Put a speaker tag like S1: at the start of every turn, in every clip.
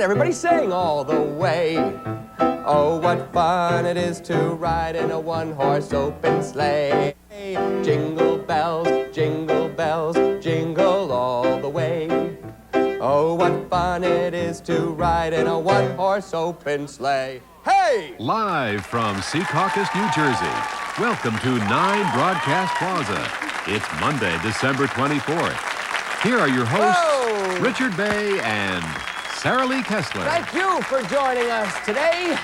S1: on, everybody sing all the way. Oh, what fun it is to ride in a one-horse open sleigh. Jingle bells, jingle all the way. Oh, what fun it is to ride in a one-horse open sleigh. Hey!
S2: Live from Secaucus, New Jersey, welcome to 9 Broadcast Plaza. It's Monday, December 24th. Here are your hosts,
S1: Whoa!
S2: Richard Bay and Sarah Lee Kessler.
S1: Thank you for joining us today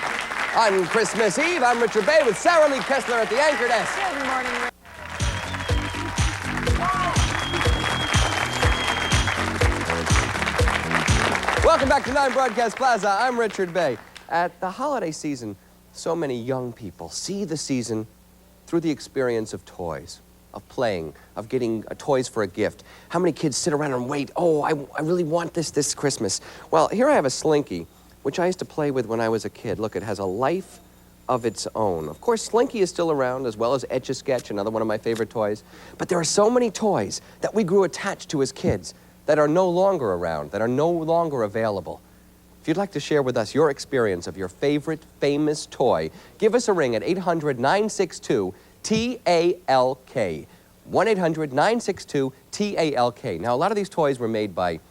S1: on Christmas Eve. I'm Richard Bay with Sarah Lee Kessler at the anchor desk.
S3: Good morning, Rick.
S1: Welcome back to 9 Broadcast Plaza. I'm Richard Bay. At the holiday season, so many young people see the season through the experience of toys, of playing, of getting toys for a gift. How many kids sit around and wait, oh, I really want this Christmas. Well, here I have a Slinky, which I used to play with when I was a kid. Look, it has a life of its own. Of course, Slinky is still around, as well as Etch-a-Sketch, another one of my favorite toys. But there are so many toys that we grew attached to as kids that are no longer around, that are no longer available. If you'd like to share with us your experience of your favorite famous toy, give us a ring at 800-962-TALK. 1-800-962-TALK. Now, a lot of these toys were made by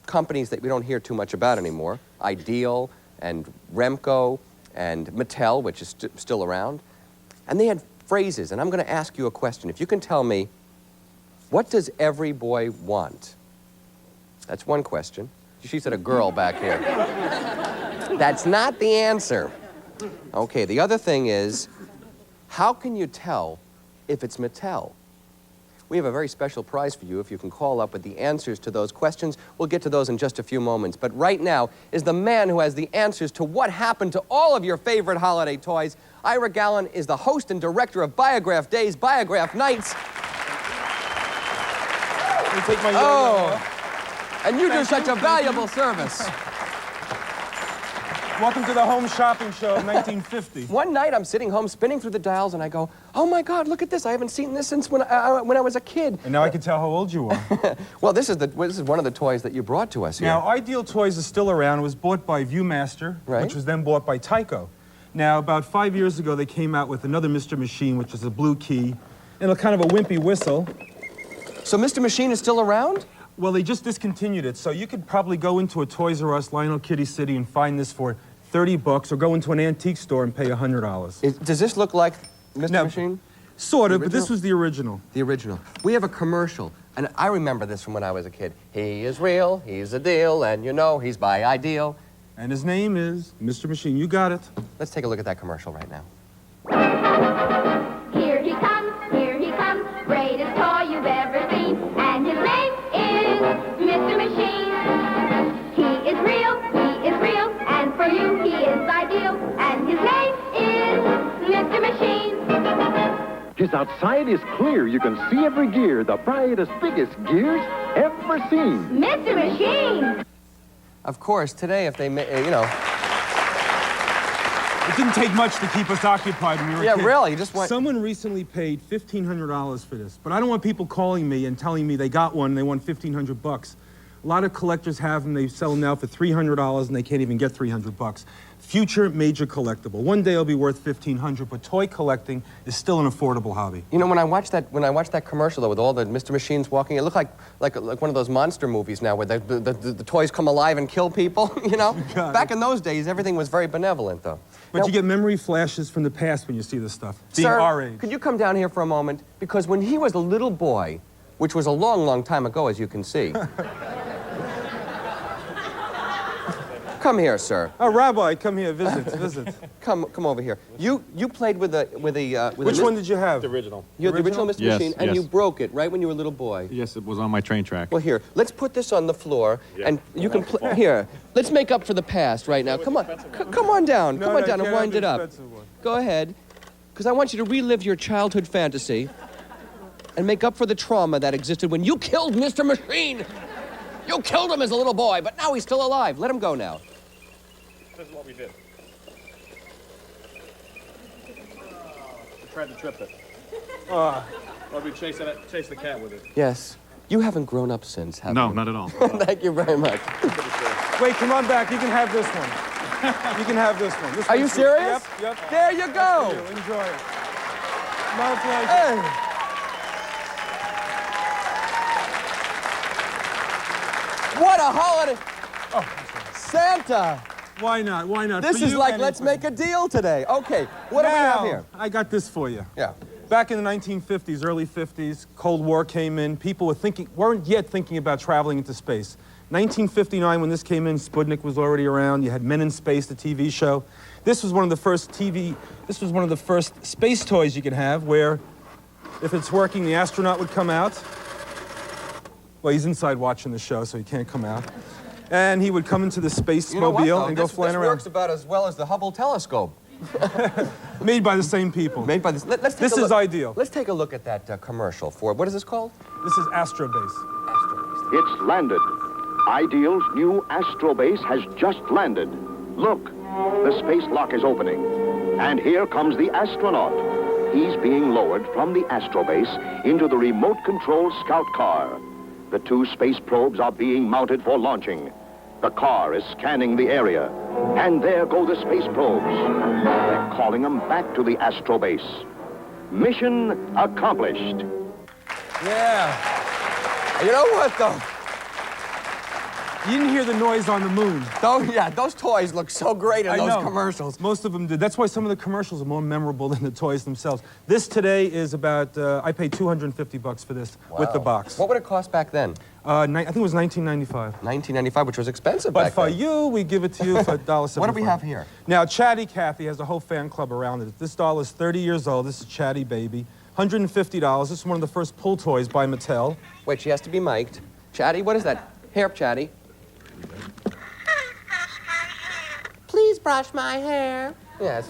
S1: companies that we don't hear too much about anymore. Ideal and Remco and Mattel, which is still around. And they had phrases, and I'm going to ask you a question. If you can tell me, what does every boy want? That's one question. She said a girl back here. That's not the answer. Okay, the other thing is, how can you tell if it's Mattel? We have a very special prize for you if you can call up with the answers to those questions. We'll get to those in just a few moments. But right now is the man who has the answers to what happened to all of your favorite holiday toys. Ira Gallen is the host and director of Biograph Days, Biograph Nights.
S4: You take my yo-yo.
S1: And you do such a valuable service.
S4: Welcome to the home shopping show of 1950.
S1: One night I'm sitting home spinning through the dials and I go, oh my God, look at this. I haven't seen this since when I was a kid.
S4: And now I can tell how old you are.
S1: Well, this is one of the toys that you brought to us here.
S4: Now, Ideal Toys is still around. It was bought by Viewmaster,
S1: Right.
S4: which was then bought by Tyco. Now, about 5 years ago, they came out with another Mr. Machine, which is a blue key, and a kind of a wimpy whistle.
S1: So Mr. Machine is still around?
S4: Well, they just discontinued it, so you could probably go into a Toys R Us, Lionel Kitty City, and find this for $30, or go into an antique store and pay $100.
S1: Does this look like Mr. Machine?
S4: Sort of, but this was the original.
S1: The original. We have a commercial, and I remember this from when I was a kid. He is real, he's a deal, and you know he's by Ideal.
S4: And his name is Mr. Machine. You got it.
S1: Let's take a look at that commercial right now.
S5: Here he comes, greatest toy you've ever seen, and his name is Mr. Machine. He is real, and for you he is ideal, and his name is Mr. Machine.
S6: His outside is clear. You can see every gear, the brightest, biggest gears ever seen.
S5: Mr. Machine!
S1: Of course, today if they, you know...
S4: It didn't take much to keep us occupied when we were
S1: Yeah,
S4: kids.
S1: really, just want...
S4: Someone recently paid $1,500 for this, but I don't want people calling me and telling me they got one and they won $1,500. A lot of collectors have them. They sell them now for $300 and they can't even get $300. Future major collectible. One day it'll be worth $1,500, but toy collecting is still an affordable hobby.
S1: You know, when I watched that commercial though, with all the Mr. Machines walking, it looked like one of those monster movies now, where the toys come alive and kill people. You know, back in those days, everything was very benevolent though.
S4: But you get memory flashes from the past when you see this stuff. Being
S1: Sir,
S4: our age.
S1: could you come down here for a moment? Because when he was a little boy, which was a long, long time ago, as you can see. Come here, sir.
S4: Oh, Rabbi, come here, visit.
S1: Come over here. You played with a
S4: Which one did you have?
S7: The original.
S1: You had the original Mr.
S2: Yes,
S1: Machine, and
S2: yes.
S1: you broke it right when you were a little boy.
S2: Yes, it was on my train track.
S1: Well, here, let's put this on the floor, and you can play. Here, let's make up for the past right now. Come on, come on down, come on down and wind it up. Go ahead, because I want you to relive your childhood fantasy and make up for the trauma that existed when you killed Mr. Machine. You killed him as a little boy, but now he's still alive. Let him go now.
S7: This is what we did. We tried to trip it. Or we chased the cat with it.
S1: Yes. You haven't grown up since, have you?
S2: No, not at all.
S1: Thank you very much.
S4: Wait, come on back. You can have this one. You can have this one. This
S1: Are you
S4: one's
S1: serious?
S4: Yep.
S1: There you go.
S4: You. Enjoy it. My pleasure.
S1: Hey. What a holiday.
S4: Oh,
S1: Santa.
S4: why not? Why not?
S1: This
S4: For
S1: is
S4: you,
S1: like, let's
S4: anything.
S1: make a deal today. Okay, what do we have
S4: Now,
S1: here?
S4: I got this for you.
S1: Yeah.
S4: Back in the 1950s, early 50s, Cold War came in. People weren't yet thinking about traveling into space. 1959, when this came in, Sputnik was already around. You had Men in Space, the TV show. This was one of the first space toys you could have where, if it's working, the astronaut would come out. Well, he's inside watching the show, so he can't come out. And he would come into the space mobile and go flying around.
S1: This works about as well as the Hubble telescope.
S4: Made by the same people.
S1: Made by this. Let's take
S4: This
S1: a look.
S4: is ideal.
S1: Let's take a look at that commercial for, what is this called?
S4: This is Astrobase.
S1: Astrobase.
S6: It's landed. Ideal's new Astrobase has just landed. Look, the space lock is opening. And here comes the astronaut. He's being lowered from the Astrobase into the remote-controlled scout car. The two space probes are being mounted for launching. The car is scanning the area. And there go the space probes. They're calling them back to the Astrobase. Mission accomplished.
S4: Yeah.
S1: You know what, though?
S4: You didn't hear the noise on the moon.
S1: Those toys look so great in
S4: I
S1: those
S4: know.
S1: commercials.
S4: Most of them did. That's why some of the commercials are more memorable than the toys themselves. This today is about, I paid $250 for this with the
S1: Wow.
S4: box.
S1: What would it cost back then?
S4: I think it was $19.95.
S1: $19.95, which was expensive
S4: But
S1: back
S4: for
S1: then.
S4: you, we give it to you for $1.75.
S1: What do we have here?
S4: Now, Chatty Cathy has a whole fan club around it. This doll is 30 years old. This is Chatty Baby. $150. This is one of the first pull toys by Mattel.
S1: Wait, she has to be mic'd. Chatty, what is that? Hair, Chatty. Please brush my hair. Yes.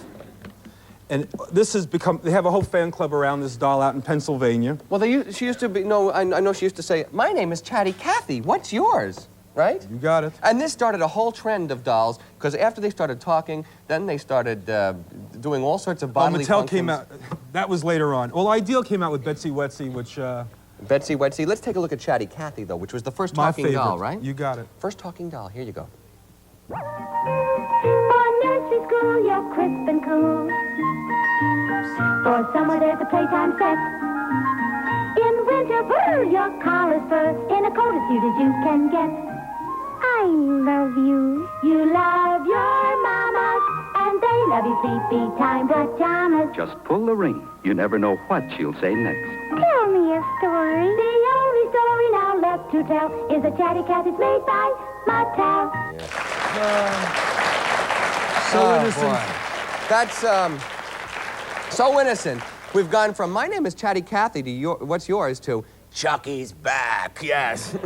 S4: And this has become, they have a whole fan club around this doll out in Pennsylvania.
S1: Well, she used to be, no, I know she used to say, my name is Chatty Cathy. What's yours? Right?
S4: You got it.
S1: And this started a whole trend of dolls, because after they started talking, then they started doing all sorts of bodily
S4: Mattel
S1: functions.
S4: came out, that was later on. Well, Ideal came out with Betsy Wetsy, which,
S1: Betsy Wetsy. Let's take a look at Chatty Cathy, though, which was the first
S4: my
S1: talking
S4: favorite.
S1: doll, right?
S4: You got it.
S1: First talking doll. Here you go.
S5: For nursery school, you're crisp and cool. For summer, there's a playtime set. In winter, brr, your collar's fur. In a coat as cute as you can get. I love you. You love your mamas, and they love you sleepy time pajamas.
S3: Just pull the ring. You never know what she'll say next.
S5: Tell me a story. The only story now left to tell is a Chatty Cathy made by Mattel.
S4: So
S1: Oh,
S4: innocent.
S1: boy. That's so innocent. We've gone from my name is Chatty Cathy to what's yours to Chucky's back. Yes.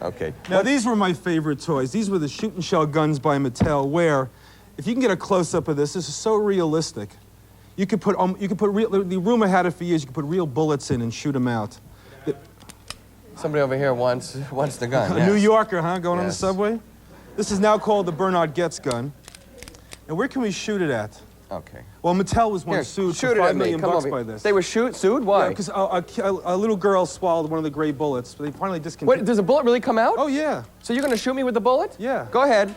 S1: Okay.
S4: Now, these were my favorite toys. These were the shoot and shell guns by Mattel, where, if you can get a close-up of this is so realistic. You could put real, the rumor had it for years, you could put real bullets in and shoot them out.
S1: Somebody over here wants the gun.
S4: A
S1: Yes.
S4: New Yorker, huh, going on the
S1: Yes.
S4: subway? This is now called the Bernard Goetz gun. And where can we shoot it at?
S1: Okay.
S4: Well, Mattel was
S1: Here,
S4: once sued
S1: shoot
S4: for
S1: it
S4: $5
S1: at me.
S4: million
S1: Come
S4: bucks
S1: over
S4: by
S1: here.
S4: this.
S1: They were sued? Why?
S4: Because a little girl swallowed one of the gray bullets, but they finally
S1: Wait,
S4: discontinued.
S1: does a bullet really come out?
S4: Oh, yeah.
S1: So you're going to shoot me with the bullet?
S4: Yeah.
S1: Go ahead.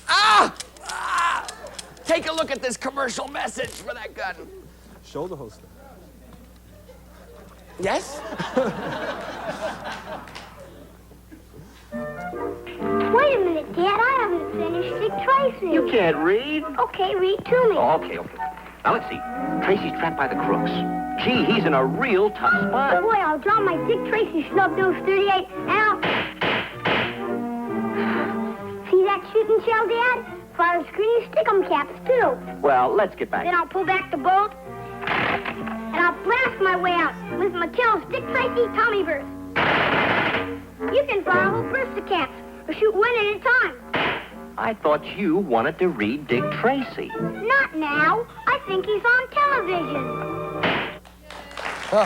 S1: Ah! Ah! Take a look at this commercial message for that gun.
S4: Shoulder holster.
S1: Yes?
S5: Wait a minute, Dad. I haven't finished Dick Tracy.
S3: You can't read.
S5: Okay, read to me.
S3: Oh, okay. Now, let's see. Tracy's trapped by the crooks. Gee, he's in a real tough spot.
S5: Boy, I'll draw my Dick Tracy snub nose 38, and I'll... See that shooting shell, Dad? Fires green stick-em caps, too.
S3: Well, let's get back.
S5: Then I'll pull back the bolt, and I'll blast my way out with Mattel's Dick Tracy Tommy burst. You can fire a whole burst of caps, or shoot one at a time.
S3: I thought you wanted to read Dick Tracy.
S5: Not now. I think he's on television.
S1: All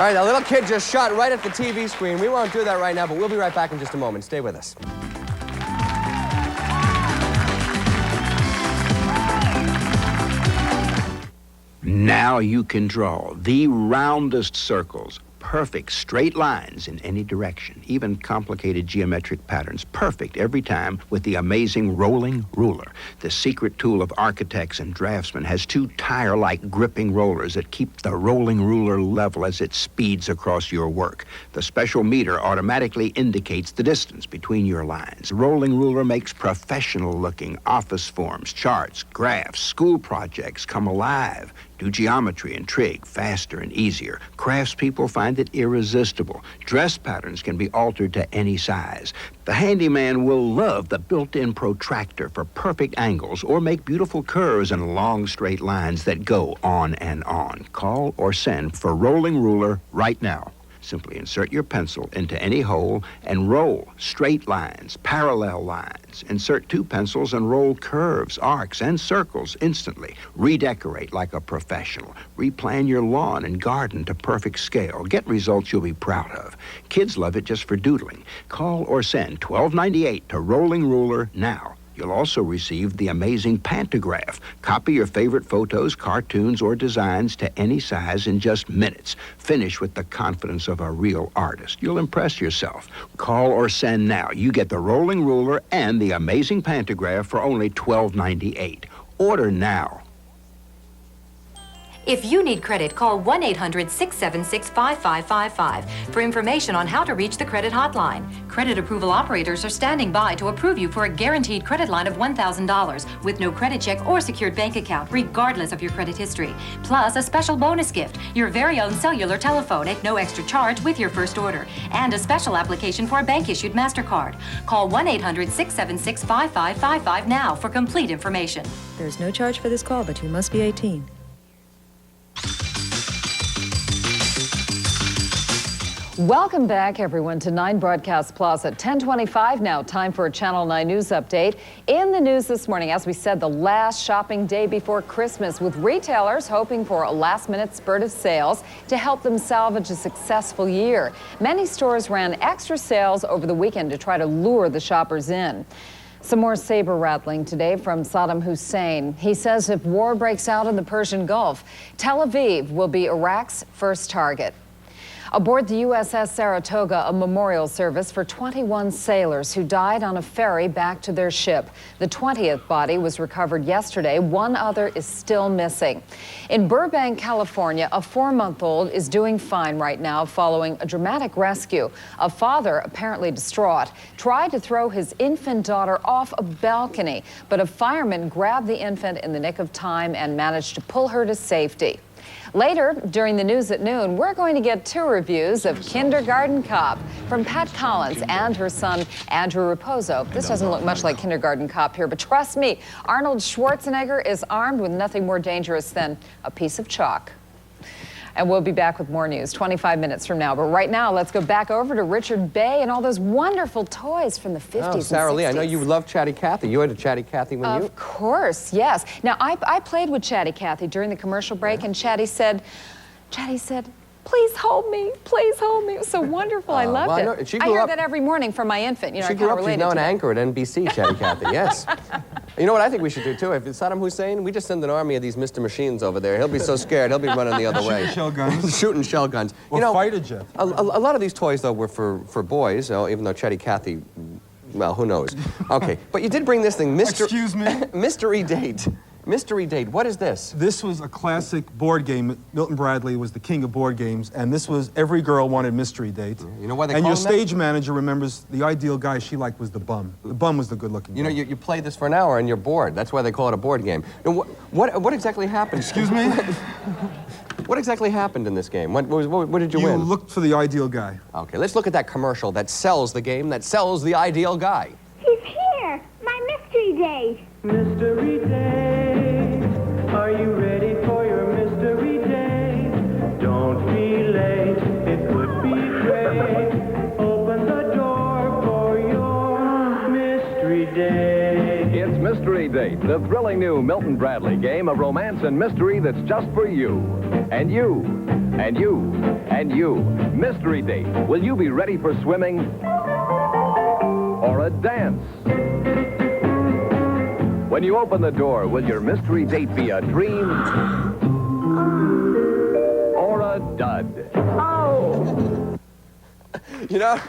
S1: right, a little kid just shot right at the TV screen. We won't do that right now, but we'll be right back in just a moment. Stay with us.
S8: Now you can draw the roundest circles, perfect straight lines in any direction, even complicated geometric patterns. Perfect every time with the amazing rolling ruler. The secret tool of architects and draftsmen has two tire-like gripping rollers that keep the rolling ruler level as it speeds across your work. The special meter automatically indicates the distance between your lines. The rolling ruler makes professional-looking office forms, charts, graphs, school projects come alive. Do geometry and trig faster and easier. Craftspeople find it irresistible. Dress patterns can be altered to any size. The handyman will love the built-in protractor for perfect angles or make beautiful curves and long straight lines that go on and on. Call or send for rolling ruler right now. Simply insert your pencil into any hole and roll straight lines, parallel lines. Insert two pencils and roll curves, arcs, and circles instantly. Redecorate like a professional. Replan your lawn and garden to perfect scale. Get results you'll be proud of. Kids love it just for doodling. Call or send $12.98 to Rolling Ruler now. You'll also receive the amazing pantograph. Copy your favorite photos, cartoons, or designs to any size in just minutes. Finish with the confidence of a real artist. You'll impress yourself. Call or send now. You get the rolling ruler and the amazing pantograph for only $12.98. Order now.
S9: If you need credit, call 1-800-676-5555 for information on how to reach the credit hotline. Credit approval operators are standing by to approve you for a guaranteed credit line of $1,000 with no credit check or secured bank account, regardless of your credit history. Plus, a special bonus gift, your very own cellular telephone at no extra charge with your first order, and a special application for a bank-issued MasterCard. Call 1-800-676-5555 now for complete information.
S10: There's no charge for this call, but you must be 18.
S11: Welcome back, everyone, to 9 Broadcast Plaza. 10:25 now, time for a Channel 9 News update. In the news this morning, as we said, the last shopping day before Christmas, with retailers hoping for a last-minute spurt of sales to help them salvage a successful year. Many stores ran extra sales over the weekend to try to lure the shoppers in. Some more saber rattling today from Saddam Hussein. He says if war breaks out in the Persian Gulf, Tel Aviv will be Iraq's first target. Aboard the USS Saratoga, a memorial service for 21 sailors who died on a ferry back to their ship. The 20th body was recovered yesterday. One other is still missing. In Burbank, California, a 4-month-old is doing fine right now following a dramatic rescue. A father, apparently distraught, tried to throw his infant daughter off a balcony, but a fireman grabbed the infant in the nick of time and managed to pull her to safety. Later, during the news at noon, we're going to get 2 reviews of Kindergarten Cop from Pat Collins and her son, Andrew Raposo. This doesn't look much like Kindergarten Cop here, but trust me, Arnold Schwarzenegger is armed with nothing more dangerous than a piece of chalk. And we'll be back with more news 25 minutes from now. But right now, let's go back over to Richard Bay and all those wonderful toys from the 50s and 60s.
S1: Sarah Lee, I know you love Chatty Cathy. You had a Chatty Cathy when you...
S11: Of course, yes. Now, I played with Chatty Cathy during the commercial break, and Chatty said, please hold me, please hold me. It was so wonderful. I loved it. I hear that every morning from my infant. You know,
S1: she grew up, she's now an anchor at NBC, Chatty Cathy, yes. You know what I think we should do, too? If it's Saddam Hussein, we just send an army of these Mr. Machines over there. He'll be so scared, he'll be running the other way.
S4: Shooting shell guns.
S1: Shooting shell guns.
S4: Or fighter jets.
S1: A lot of these toys, though, were for boys, even though Chatty Cathy, well, who knows. Okay, but you did bring this thing,
S4: Excuse me?
S1: Mystery Date. Mystery Date, what is this?
S4: This was a classic board game. Milton Bradley was the king of board games, and this was every girl wanted Mystery Date.
S1: You know why they
S4: call
S1: him
S4: And your stage manager remembers the ideal guy she liked was the bum. The bum was the good-looking guy.
S1: You know, you play this for an hour and you're bored. That's why they call it a board game. Now, what exactly happened?
S4: Excuse me?
S1: What exactly happened in this game? What did you win?
S4: You looked for the ideal guy.
S1: Okay, let's look at that commercial that sells the game, that sells the ideal guy.
S5: He's here, my Mystery Date.
S12: Mystery Date, are you ready for your mystery date? Don't be late, it would be great. Open the door for your mystery date.
S13: It's Mystery Date, the thrilling new Milton Bradley game of romance and mystery that's just for you. And you, and you, and you. Mystery Date, will you be ready for swimming or a dance? When you open the door, will your mystery date be a dream or a dud?
S5: Oh.
S1: You know?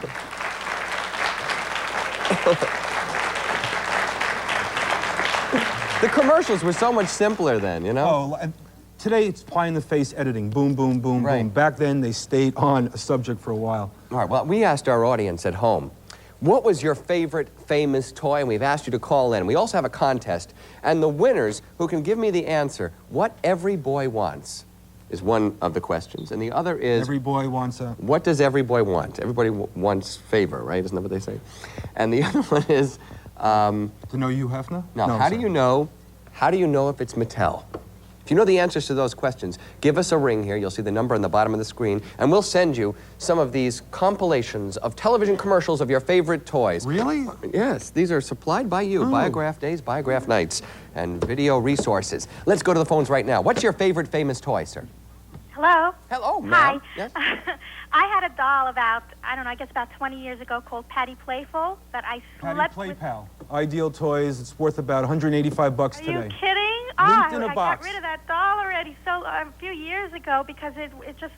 S1: The commercials were so much simpler then, you know?
S4: Oh, and today it's pie-in-the-face editing. Boom, boom, boom,
S1: Right.
S4: boom. Back then, they stayed on a subject for a while.
S1: All right, well, we asked our audience at home, what was your favorite famous toy? And we've asked you to call in. We also have a contest. And the winners who can give me the answer, what every boy wants, is one of the questions. And the other is...
S4: Every boy wants a...
S1: What does every boy want? Everybody wants favor, right? Isn't that what they say? And the other one is...
S4: To know you, Hefner?
S1: No, how do you know if it's Mattel? If you know the answers to those questions, give us a ring here. You'll see the number on the bottom of the screen, and we'll send you some of these compilations of television commercials of your favorite toys.
S4: Really?
S1: Yes, these are supplied by you. Biograph days, biograph nights, and video resources. Let's go to the phones right now. What's your favorite famous toy, sir?
S14: Hello.
S1: Hello, ma'am.
S14: Hi.
S1: Yes?
S14: I had a doll about, I don't know, I guess about 20 years ago called Patty Playful that I
S4: Patty
S14: slept
S4: Play
S14: with.
S4: Pal. Ideal Toys. It's worth about $185
S14: Are
S4: today.
S14: you kidding?
S4: Linked in a
S14: I
S4: box.
S14: got rid of that doll already a few years ago because it just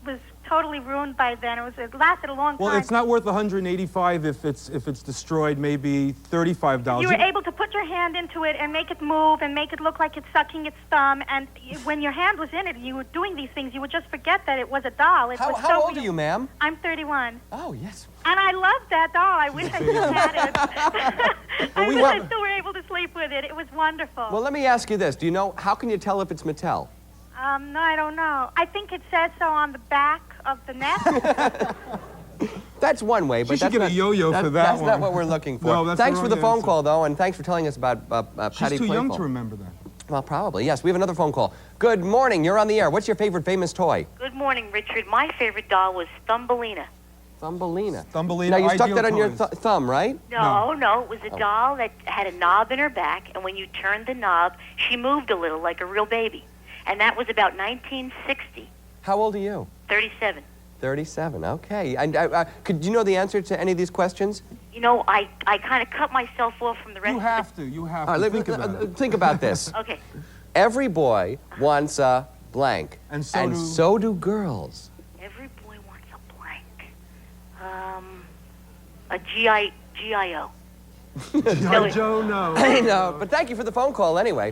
S14: was totally ruined by then. It lasted a long time.
S4: Well, it's not worth $185 if it's destroyed. Maybe $35.
S14: You were able to put your hand into it and make it move and make it look like it's sucking its thumb. And when your hand was in it, you were doing these things. You would just forget that it was a doll.
S1: How old are you, ma'am?
S14: I'm 31.
S1: Oh, yes.
S14: And I loved that doll. I wish I still had it. I wish I still were able to sleep with it. It was wonderful.
S1: Well, let me ask you this. Do you know, how can you tell if it's Mattel?
S14: No, I don't know. I think it says so on the back of the neck.
S1: That's one way, but
S4: She should
S1: that's
S4: get a yo-yo for that
S1: That's
S4: one.
S1: not what we're looking for.
S4: No, that's
S1: thanks
S4: the
S1: for the
S4: wrong
S1: phone
S4: answer.
S1: call, though, and thanks for telling us about Patty
S4: She's too young
S1: Playful.
S4: to remember that.
S1: Well, probably. Yes, we have another phone call. Good morning. You're on the air. What's your favorite famous toy?
S15: Good morning, Richard. My favorite doll was Thumbelina.
S1: Thumbelina.
S4: Thumbelina.
S1: Now, you stuck
S4: Ideal
S1: that on your
S4: Toys.
S1: thumb, right?
S15: No, it was a doll that had a knob in her back, and when you turned the knob, she moved a little like a real baby. And that was about 1960.
S1: How old are you?
S15: 37.
S1: 37. Okay. And could you know the answer to any of these questions?
S15: You know, I kind of cut myself off from the rest
S4: You
S15: of
S4: have to. You have
S1: All
S4: to.
S1: right,
S4: Think about it.
S1: think about this.
S15: Okay.
S1: Every boy wants a blank.
S4: And
S1: so do girls.
S15: Every boy wants a blank. A G.I.O.
S4: G.I. Joe, no.
S1: I know, but thank you for the phone call anyway.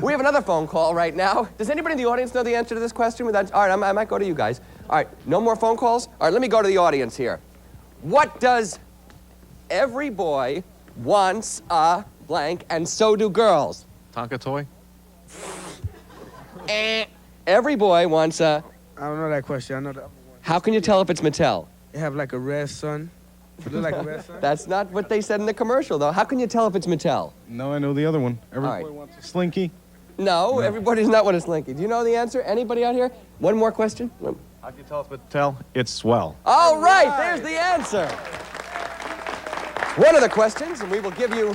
S1: We have another phone call right now. Does anybody in the audience know the answer to this question? All right, I might go to you guys. All right, no more phone calls? All right, let me go to the audience here. What does every boy wants a blank, and so do girls?
S7: Tonka toy?
S1: Every boy wants a...
S16: I don't know that question. I know that.
S1: How can you tell if it's Mattel?
S16: They have like a red sun. It look like a red sun.
S1: That's not what they said in the commercial, though. How can you tell if it's Mattel?
S7: No, I know the other one. Every
S1: All right.
S7: boy wants a Slinky.
S1: No, everybody's not what a slinky. Do you know the answer? Anybody out here? One more question?
S7: How can you tell if it's Mattel? It's Swell.
S1: All right, there's the answer. One of the questions, and we will give you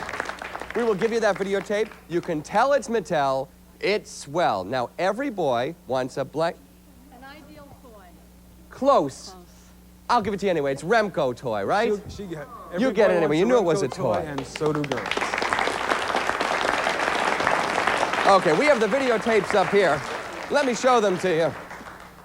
S1: that videotape. You can tell it's Mattel. It's Swell. Now, every boy wants a blank.
S17: An ideal toy.
S1: Close. I'll give it to you anyway. It's Remco toy, right? You get it anyway. You knew it was a toy.
S4: And so do girls.
S1: Okay, we have the videotapes up here. Let me show them to you.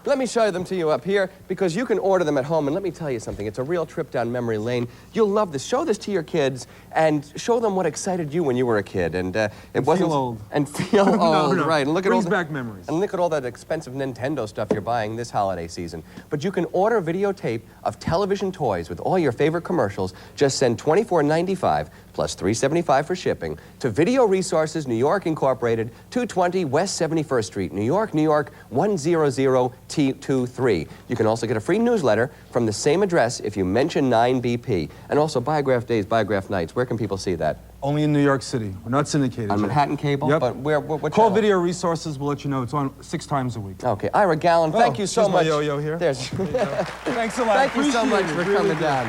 S1: Let me show them to you up here because you can order them at home. And let me tell you something. It's a real trip down memory lane. You'll love this. Show this to your kids and show them what excited you when you were a kid. And it wasn't
S4: feel old.
S1: And feel old,
S4: No.
S1: right? And look at
S4: Brings
S1: all
S4: back memories.
S1: And look at all that expensive Nintendo stuff you're buying this holiday season. But you can order videotape of television toys with all your favorite commercials. Just send $24.95 plus $3.75 for shipping to Video Resources, New York Incorporated, 220 West 71st Street, New York, 100T23. You can also get a free newsletter from the same address if you mention 9BP. And also Biograph Days, Biograph Nights. Where can people see that?
S4: Only in New York City. We're not syndicated.
S1: On
S4: yet.
S1: Manhattan Cable?
S4: Yep.
S1: But what
S4: Call
S1: channel?
S4: Video Resources. We'll let you know. It's on 6 times a week.
S1: Okay. Ira Gallen, thank you so
S4: here's my
S1: much.
S4: yo-yo here.
S1: There's.
S4: Thanks a lot.
S1: Thank you so much
S4: Appreciate
S1: for
S4: it.
S1: coming
S4: Really
S1: down.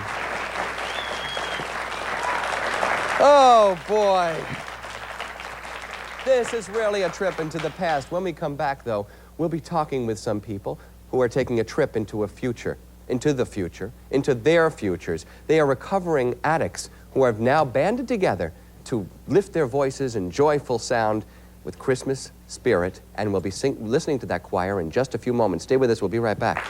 S1: Oh, boy. This is really a trip into the past. When we come back, though, we'll be talking with some people who are taking a trip into the future, into their futures. They are recovering addicts who have now banded together to lift their voices in joyful sound with Christmas spirit, and we'll be listening to that choir in just a few moments. Stay with us. We'll be right back.